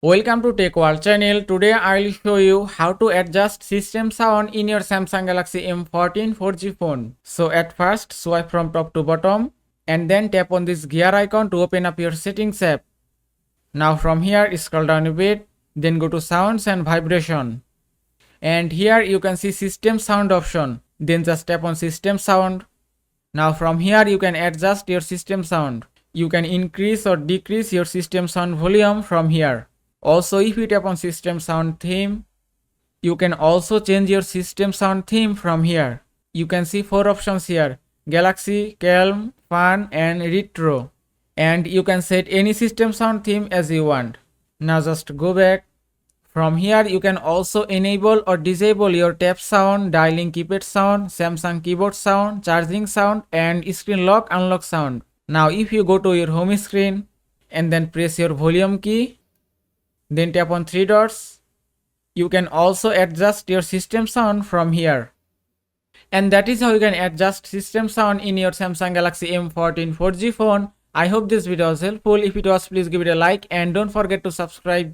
Welcome to Tech World channel. Today I will show you how to adjust system sound in your Samsung Galaxy M14 4G phone. So at first swipe from top to bottom and then tap on this gear icon to open up your settings app. Now from here scroll down a bit, then go to sounds and vibration. And here you can see system sound option. Then just tap on system sound. Now from here you can adjust your system sound. You can increase or decrease your system sound volume from here. Also, if you tap on system sound theme, you can also change your system sound theme from here. You can see 4 options here: Galaxy, Calm, Fun and Retro. And you can set any system sound theme as you want. Now just go back. From here you can also enable or disable your tap sound, dialing keypad sound, Samsung keyboard sound, charging sound and screen lock unlock sound. Now if you go to your home screen and then press your volume key, then tap on 3 dots, you can also adjust your system sound from here. And that is how you can adjust system sound in your Samsung Galaxy M14 4G phone. I hope this video was helpful. If it was, please give it a like and don't forget to subscribe.